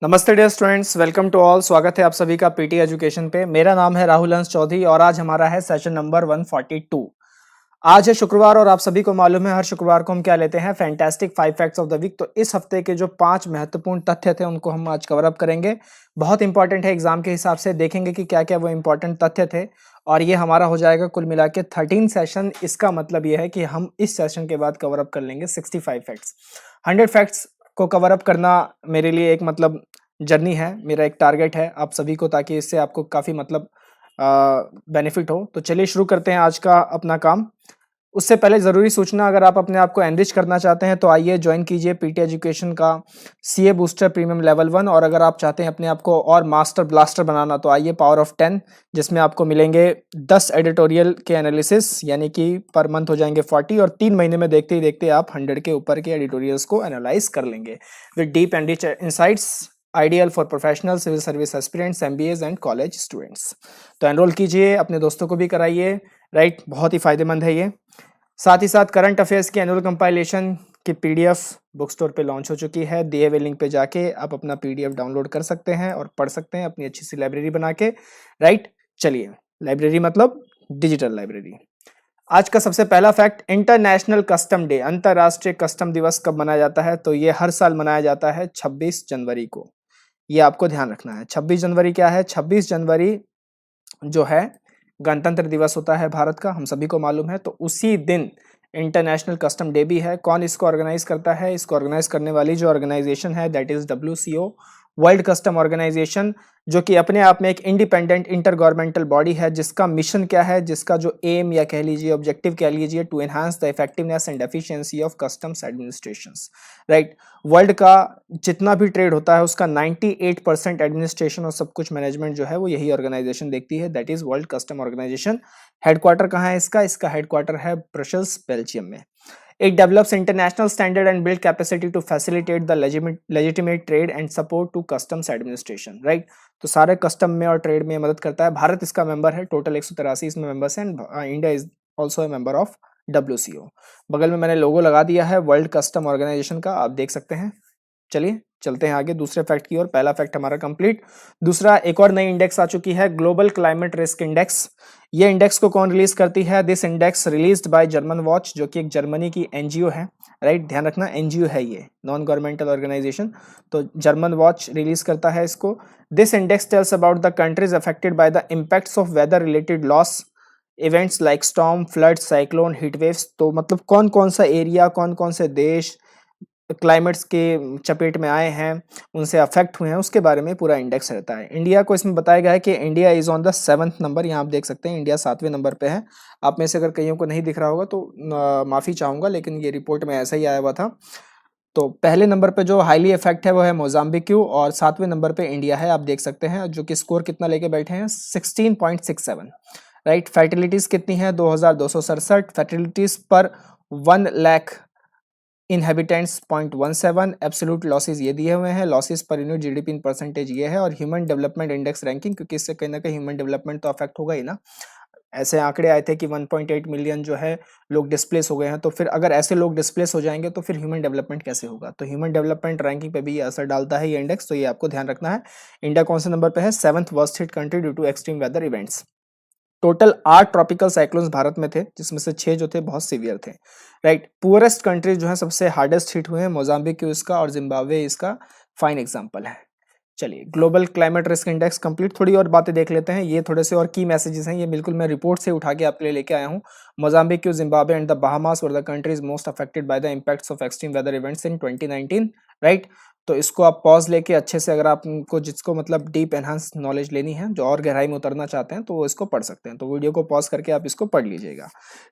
नमस्ते dear students, welcome to all. स्वागत है आप सभी का पीटी एजुकेशन पे। मेरा नाम है राहुल हंस चौधरी और आज हमारा है सेशन नंबर 142। आज है शुक्रवार और आप सभी को मालूम है हर शुक्रवार को हम क्या लेते हैं, fantastic 5 facts of the week. तो इस हफ्ते के जो 5 महत्वपूर्ण तथ्य थे उनको हम आज कवर अप करेंगे। बहुत इंपॉर्टेंट है, एग्जाम के हिसाब से देखेंगे कि क्या क्या वो इंपॉर्टेंट तथ्य थे और ये हमारा हो जाएगा कुल मिला के 13 सेशन। इसका मतलब ये है कि हम इस सेशन के बाद कवर अप कर लेंगे 65 फैक्ट्स। 100 फैक्ट्स को कवर अप करना मेरे लिए एक मतलब जर्नी है, मेरा एक टारगेट है आप सभी को, ताकि इससे आपको काफ़ी मतलब बेनिफिट हो। तो चलिए शुरू करते हैं आज का अपना काम। उससे पहले ज़रूरी सूचना, अगर आप अपने आप को एनरिच करना चाहते हैं तो आइए ज्वाइन कीजिए पीटी एजुकेशन का सीए बूस्टर प्रीमियम लेवल 1। और अगर आप चाहते हैं अपने आप को और मास्टर ब्लास्टर बनाना तो आइए पावर ऑफ 10, जिसमें आपको मिलेंगे 10 एडिटोरियल के एनालिसिस, यानी कि पर मंथ हो जाएंगे 40 और 3 महीने में देखते ही देखते आप 100 के ऊपर के एडिटोरियल्स को एनालाइज कर लेंगे with deep and rich insights, ideal for professional civil service aspirants, MBAs and college students. तो एनरोल कीजिए, अपने दोस्तों को भी कराइए, राइट। बहुत ही फायदेमंद है ये। साथ ही साथ करंट अफेयर्स की एनुअल कंपाइलेशन की पीडीएफ बुक स्टोर पे लॉन्च हो चुकी है। दिए हुए लिंक पे जाके आप अपना पीडीएफ डाउनलोड कर सकते हैं और पढ़ सकते हैं अपनी अच्छी सी लाइब्रेरी बना के, राइट। चलिए, लाइब्रेरी मतलब डिजिटल लाइब्रेरी। आज का सबसे पहला फैक्ट, इंटरनेशनल कस्टम डे, अंतरराष्ट्रीय कस्टम दिवस कब मनाया जाता है? तो ये हर साल मनाया जाता है 26 जनवरी को। ये आपको ध्यान रखना है। 26 जनवरी क्या है? 26 जनवरी जो है गणतंत्र दिवस होता है भारत का, हम सभी को मालूम है। तो उसी दिन इंटरनेशनल कस्टम डे भी है। कौन इसको ऑर्गेनाइज करता है? इसको ऑर्गेनाइज करने वाली जो ऑर्गेनाइजेशन है that is WCO, world custom organisation, जो कि अपने आप में एक इंडिपेंडेंट इंटर गवर्नमेंटल बॉडी है, जिसका मिशन क्या है, जिसका जो एम या कह लीजिए ऑब्जेक्टिव कह लीजिए, to enhance the effectiveness and efficiency of customs administrations, right. World का जितना भी ट्रेड होता है उसका 98% एडमिनिस्ट्रेशन और सब कुछ मैनेजमेंट जो है वो यही ऑर्गेनाइजेशन देखती है, that is world custom organisation. Headquarter कहाँ है इसका? इसका हेडक्वार्टर है ब्रसेल्स, बेल्जियम में। It develops international standard and build capacity to facilitate the legitimate trade and support to customs administration, right? तो सारे कस्टम में और ट्रेड में मदद करता है। भारत इसका मेंबर है, टोटल 183 इसमें मेंबर्स हैं। India is also a member of WCO। बगल में मैंने लोगो लगा दिया है वर्ल्ड कस्टम ऑर्गेनाइजेशन का, आप देख सकते हैं। चलिए चलते हैं आगे दूसरे फैक्ट की ओर। पहला फैक्ट हमारा कंप्लीट। दूसरा, एक और नई इंडेक्स आ चुकी है, ग्लोबल क्लाइमेट रिस्क इंडेक्स। ये इंडेक्स को कौन रिलीज करती है? This index released by German watch, जो कि एक जर्मनी की एनजीओ है, राइट। ध्यान रखना, एनजीओ है ये, नॉन गवर्नमेंटल ऑर्गेनाइजेशन। तो जर्मन वॉच रिलीज करता है इसको। This index tells about the countries affected by the impacts of weather related loss events like storm, flood, cyclone, heat waves. तो मतलब कौन कौन सा एरिया, कौन कौन से देश क्लाइमेट्स के चपेट में आए हैं, उनसे अफेक्ट हुए हैं, उसके बारे में पूरा इंडेक्स रहता है। इंडिया को इसमें बताया गया है कि India is on the 7th number. यहाँ आप देख सकते हैं इंडिया 7वें नंबर पे है। आप में से अगर कईयों को नहीं दिख रहा होगा तो माफ़ी चाहूँगा, लेकिन ये रिपोर्ट में ऐसा ही आया हुआ था। तो पहले नंबर पे जो हाईली इफेक्ट है वो है मोजाम्बिक्यू और 7वें नंबर पे इंडिया है, आप देख सकते हैं, जो कि स्कोर कितना लेके बैठे हैं, 16.67, राइट। फर्टिलिटीज़ कितनी है? 2267 फर्टिलिटीज़ पर 1 लाख इनहेबिटेंट्स 0.17। एब्सोल्यूट लॉसेस ये दिए हुए हैं, losses per unit GDP in percentage ये है। और ह्यूमन डेवलपमेंट इंडेक्स रैंकिंग, क्योंकि इससे कहीं ना कहीं ह्यूमन डेवलपमेंट तो अफेक्ट होगा ही ना। ऐसे आंकड़े आए थे कि 1.8 मिलियन जो है लोग डिस्प्लेस हो गए हैं, तो फिर अगर ऐसे लोग डिस्प्लेस हो जाएंगे तो फिर ह्यूमन डेवलपमेंट कैसे होगा? तो ह्यूमन डेवलपमेंट रैंकिंग पे भी ये असर डालता है ये इंडेक्स, तो ये आपको ध्यान रखना है। इंडिया कौन से नंबर पे है? 7th worst hit country due to extreme weather events. Total 8 tropical cyclones Bharat में थे, जिसमें से 6 जो थे बहुत सीवियर थे, राइट। पुअरेस्ट कंट्रीज जो है सबसे हार्डेस्ट हिट हुए हैं, मोजाम्बिक इसका और जिम्बाब्वे इसका फाइन एग्जांपल है। चलिए, global climate risk index complete. थोड़ी और बातें देख लेते हैं, ये थोड़े से और की मैसेजेस हैं, ये बिल्कुल मैं रिपोर्ट से उठा के आपके लिए लेके आया हूँ। Mozambique, Zimbabwe and the Bahamas were the countries most affected by the impacts of extreme weather events in 2019, right. तो इसको आप पॉज लेके अच्छे से, अगर आपको जिसको मतलब डीप एनहांस नॉलेज लेनी है, जो और गहराई में उतरना चाहते हैं, तो वो इसको पढ़ सकते हैं। तो वीडियो को पॉज करके आप इसको पढ़ लीजिएगा।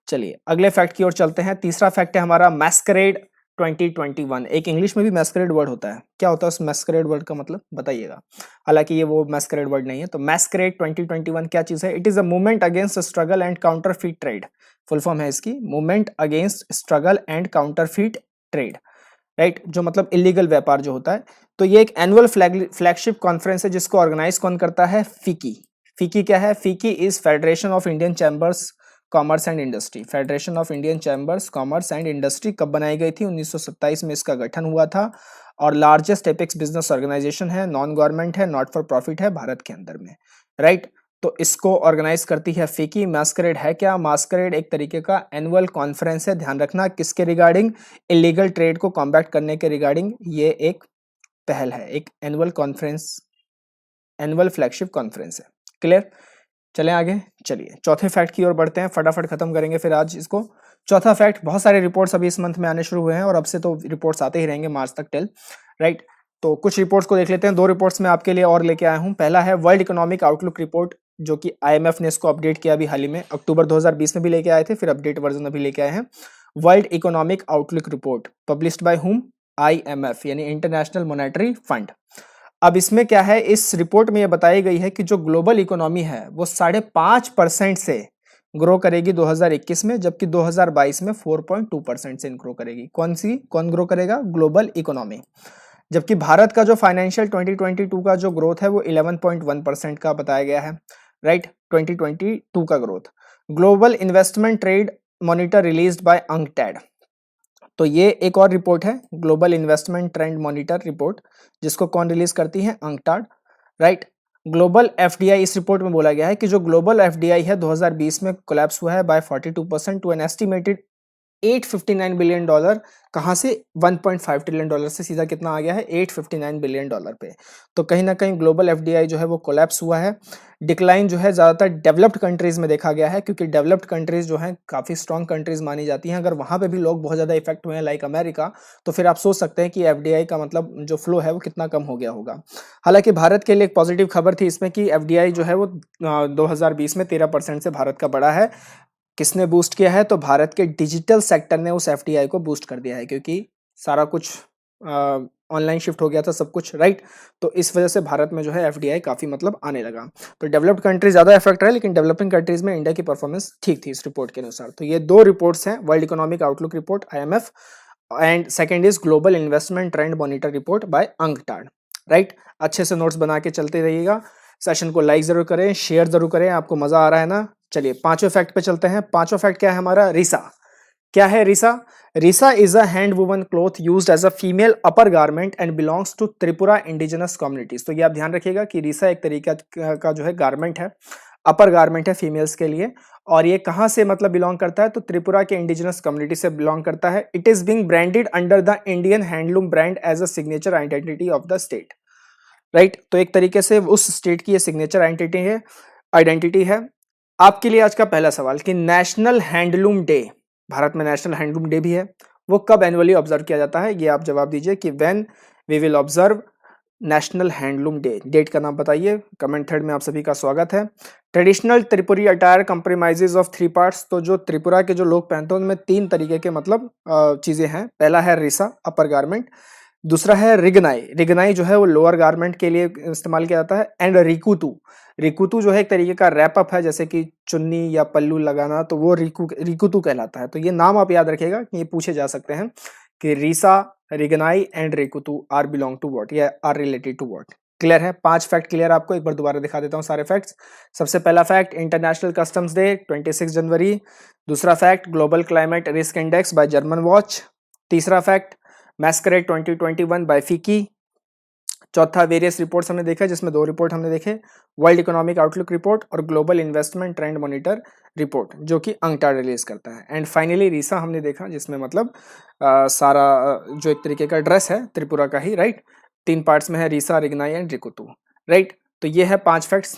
चलिए अगले फैक्ट की ओर चलते हैं। तीसरा फैक्ट है हमारा मैस्करेड 2021। एक इंग्लिश में भी मैस्करेड वर्ड होता है, क्या होता है उस मैस्करेड वर्ड का मतलब बताइएगा। हालांकि ये वो मैस्करेड वर्ड नहीं है। तो मैस्करेड 2021 क्या चीज है? It is a movement against struggle and counterfeit trade. Full form है इसकी, movement against struggle and counterfeit trade, right. जो मतलब इलीगल व्यापार जो होता है। तो ये एक एनुअल फ्लैगशिप कॉन्फ्रेंस है, जिसको ऑर्गेनाइज कौन करता है? फीकी। फीकी क्या है? फीकी is federation of Indian chambers commerce and industry, federation of Indian chambers commerce and industry कब बनाई गई थी? 1927 में इसका गठन हुआ था और लार्जेस्ट एपेक्स बिजनेस ऑर्गेनाइजेशन है, नॉन गवर्नमेंट है, नॉट फॉर प्रॉफिट है भारत के अंदर में, राइट। तो इसको ऑर्गेनाइज करती है फिकी। मास्करेड है क्या? मास्करेड एक तरीके का एनुअल कॉन्फ्रेंस है, ध्यान रखना, किसके रिगार्डिंग? इलीगल ट्रेड को कॉम्बैट करने के रिगार्डिंग ये एक पहल है, एक annual conference, annual flagship conference है। क्लियर? चलें आगे, चलिए चौथे फैक्ट की ओर बढ़ते हैं, फटाफट खत्म करेंगे फिर आज इसको। चौथा फैक्ट, बहुत सारे रिपोर्ट्स अभी इस मंथ में आने शुरू हुए हैं और अब से तो रिपोर्ट्स आते ही रहेंगे मार्च तक टिल, राइट। तो कुछ रिपोर्ट्स को देख लेते हैं, दो रिपोर्ट्स मैं आपके लिए और लेके आया हूं। पहला है वर्ल्ड इकोनॉमिक आउटलुक रिपोर्ट, जो कि आईएमएफ ने इसको अपडेट किया अभी हाल ही में, अक्टूबर 2020 में भी लेके आए थे, फिर अपडेट वर्जन अभी लेके आए हैं। World economic outlook report published by whom? IMF यानी इंटरनेशनल मॉनेटरी फंड। अब इसमें क्या है, इस रिपोर्ट में यह बताई गई है कि जो ग्लोबल इकोनॉमी है वो 5.5% से ग्रो करेगी 2021 में, जबकि 2022 में 4.2% से ग्रो करेगी। कौन ग्रो करेगा? Global economy. जबकि भारत का जो फाइनेंशियल 2022 का जो ग्रोथ है वो 11.1% का बताया गया है, राइट। 2022 का growth. Global investment trade monitor released by UNCTAD, तो ये एक और रिपोर्ट है, global investment trend monitor report, जिसको कौन रिलीज करती है? UNCTAD, right. ग्लोबल एफडीआई, इस रिपोर्ट में बोला गया है कि जो ग्लोबल एफडीआई है 2020 में कोलैप्स हुआ है by 42% to an estimated $859 billion. कहां से? $1.5 ट्रिलियन से सीधा कितना आ गया है? $859 बिलियन पे। तो कहीं ना कहीं ग्लोबल एफडीआई जो है वो कोलैप्स हुआ है। डिक्लाइन जो है ज्यादातर डेवलप्ड कंट्रीज में देखा गया है, क्योंकि डेवलप्ड कंट्रीज जो है काफी स्ट्रॉन्ग कंट्रीज मानी जाती हैं। अगर वहां पे भी लोग बहुत ज्यादा इफेक्ट हुए हैं लाइक अमेरिका, तो फिर आप सोच सकते हैं कि एफडीआई का मतलब जो फ्लो है वो कितना कम हो गया होगा। हालांकि भारत के लिए एक पॉजिटिव खबर थी इसमें कि एफडीआई जो है वो 2020 में 13% से भारत का बढ़ा है। किसने बूस्ट किया है? तो भारत के डिजिटल सेक्टर ने उस एफडीआई को बूस्ट कर दिया है, क्योंकि सारा कुछ ऑनलाइन शिफ्ट हो गया था सब कुछ, राइट। तो इस वजह से भारत में जो है एफडीआई काफी मतलब आने लगा। तो डेवलप्ड कंट्रीज ज्यादा इफेक्ट रहा है, लेकिन डेवलपिंग कंट्रीज में इंडिया की परफॉर्मेंस ठीक थी इस रिपोर्ट के अनुसार। तो ये दो रिपोर्ट्स हैं, world economic outlook report IMF and second is global investment trend monitor report by UNCTAD, right. अच्छे से नोट्स बना के चलते रहिएगा, सेशन को लाइक जरूर करें, शेयर जरूर करें, आपको मजा आ रहा है ना। चलिए पांचवें फैक्ट पे चलते हैं। पांचवा फैक्ट क्या है हमारा? रीसा। क्या है risa? Risa is a hand woven cloth used as a female upper garment and belongs to Tripura indigenous communities. तो ये आप ध्यान रखिएगा कि रीसा एक तरीका का जो है गारमेंट है, अपर गारमेंट है फीमेल्स के लिए, और ये कहां से मतलब बिलोंग करता है? तो त्रिपुरा के इंडिजिनस कम्युनिटी से बिलोंग करता है। It is being branded under the Indian handloom brand as a signature identity of the state, right. तो एक तरीके से उस स्टेट की ये सिग्नेचर आइडेंटिटी है। आपके लिए आज का पहला सवाल कि नेशनल हैंडलूम डे, भारत में नेशनल हैंडलूम डे भी है, वो कब एनुअली ऑब्जर्व किया जाता है? ये आप जवाब दीजिए कि when we will observe national handloom day. Date का नाम बताइए, कमेंट थ्रेड में आप सभी का स्वागत है। Traditional Tripuri attire compromises of 3 parts, तो जो त्रिपुरा के जो लोग पहनते हैं उनमें 3 तरीके के मतलब चीजें हैं। पहला है रिसा, अपर गारमेंट। दूसरा है रिगनाई, रिगनाई जो है वो लोअर गारमेंट के लिए इस्तेमाल किया जाता है। एंड रिकुतु, रिकुतु जो है एक तरीके का रैप अप है, जैसे कि चुन्नी या पल्लू लगाना, तो वो रिकुतु कहलाता है। तो ये नाम आप याद रखिएगा कि ये पूछे जा सकते हैं कि risa, rignai and rikutu are belong to what या are related to what. Clear है? 5 फैक्ट क्लियर आपको, एक बार दोबारा दिखा देता हूं सारे फैक्ट्स। सबसे पहला फैक्ट, इंटरनेशनल कस्टम्स डे 26 जनवरी। दूसरा fact, global climate risk index by German watch. तीसरा फैक्ट, मैस्करेड 2021 बाय फिकी। चौथा, वेरियस रिपोर्ट्स हमने देखा, जिसमें 2 रिपोर्ट हमने देखे, वर्ल्ड इकोनॉमिक आउटलुक रिपोर्ट और global investment trend monitor report, जो कि अंकटाड रिलीज करता है। एंड फाइनली रीसा हमने देखा, जिसमें मतलब सारा जो एक तरीके का ड्रेस है त्रिपुरा का ही, राइट। 3 पार्ट्स में है, रीसा, रिगनाई एंड रिकुतु, राइट। तो ये है 5 फैक्ट्स।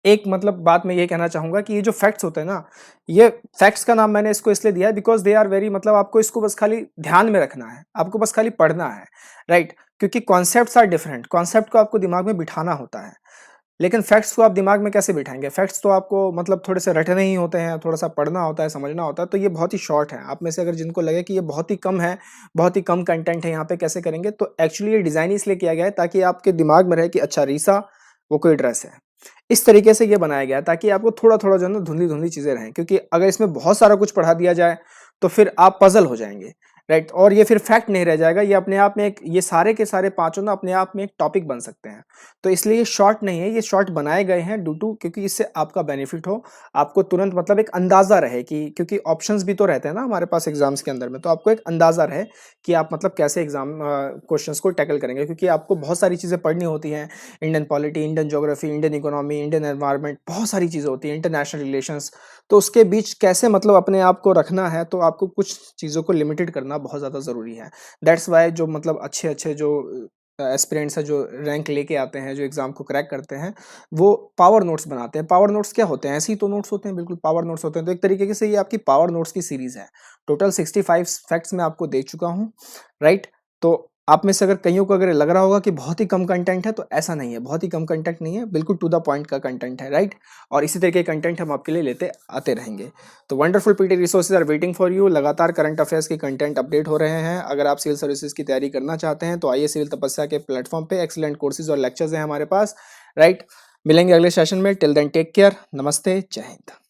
एक मतलब बात मैं ये कहना चाहूंगा कि ये जो फैक्ट्स होते हैं ना, ये फैक्ट्स का नाम मैंने इसको इसलिए दिया है बिकॉज दे आर वेरी, मतलब आपको इसको बस खाली ध्यान में रखना है, आपको बस खाली पढ़ना है, राइट। क्योंकि कॉन्सेप्ट्स आर डिफरेंट, कॉन्सेप्ट को आपको दिमाग में बिठाना होता है, लेकिन फैक्ट्स को आप दिमाग में कैसे बिठाएंगे? फैक्ट्स तो आपको मतलब थोड़े से रटने ही होते हैं, थोड़ा सा पढ़ना होता है, समझना होता है। तो ये बहुत ही शॉर्ट है, आप में से अगर जिनको लगे कि ये बहुत ही कम है, बहुत ही कम कंटेंट है, यहाँ पे कैसे करेंगे, तो एक्चुअली ये डिजाइन इसलिए किया गया है ताकि आपके दिमाग में रहे कि अच्छा रीसा वो कोई ड्रेस है। इस तरीके से ये बनाया गया है ताकि आपको थोड़ा थोड़ा जो है ना धुंधली धुंधली चीजें रहें, क्योंकि अगर इसमें बहुत सारा कुछ पढ़ा दिया जाए तो फिर आप पजल हो जाएंगे। राइट। और ये फिर फैक्ट नहीं रह जाएगा, ये अपने आप में एक, ये सारे के सारे पांचों ना अपने आप में एक टॉपिक बन सकते हैं। तो इसलिए ये शॉर्ट नहीं है, ये शॉर्ट बनाए गए हैं ड्यू टू, क्योंकि इससे आपका बेनिफिट हो, आपको तुरंत मतलब एक अंदाजा रहे कि, क्योंकि ऑप्शंस भी तो रहते हैं ना हमारे पास एग्जाम्स के अंदर में, तो आपको एक अंदाजा रहे कि आप मतलब कैसे एग्जाम क्वेश्चंस को टैकल करेंगे, क्योंकि आपको बहुत सारी चीजें पढ़नी होती हैं। Indian polity, Indian geography, Indian economy, Indian environment, बहुत सारी चीजें होती हैं, इंटरनेशनल रिलेशंस। तो उसके बीच कैसे मतलब अपने आप को रखना है, तो आपको कुछ चीज़ों को लिमिटेड करना बहुत ज़्यादा ज़रूरी है। दैट्स वाई जो मतलब अच्छे अच्छे जो एस्पिरेंट्स हैं, जो रैंक लेके आते हैं, जो एग्जाम को क्रैक करते हैं, वो पावर नोट्स बनाते हैं। पावर नोट्स क्या होते हैं? ऐसे ही तो नोट्स होते हैं, बिल्कुल पावर नोट्स होते हैं। तो एक तरीके से ये आपकी पावर नोट्स की सीरीज है। टोटल 65 फैक्ट्स मैं आपको दे चुका हूँ, राइट। तो आप में से अगर कईयों को अगर लग रहा होगा कि बहुत ही कम कंटेंट है, तो ऐसा नहीं है, बहुत ही कम कंटेंट नहीं है, बिल्कुल टू द पॉइंट का कंटेंट है, राइट। और इसी तरीके के कंटेंट हम आपके लिए लेते आते रहेंगे। तो wonderful PT resources are waiting for you. लगातार करंट अफेयर्स के कंटेंट अपडेट हो रहे हैं। अगर आप सिविल सर्विसेज की तैयारी करना चाहते हैं तो आइए सिविल तपस्या के प्लेटफॉर्म पे, एक्सीलेंट कोर्सेज और लेक्चर्स हैं हमारे पास, राइट। मिलेंगे अगले सेशन में। टिल देन टेक केयर, नमस्ते, जय हिंद।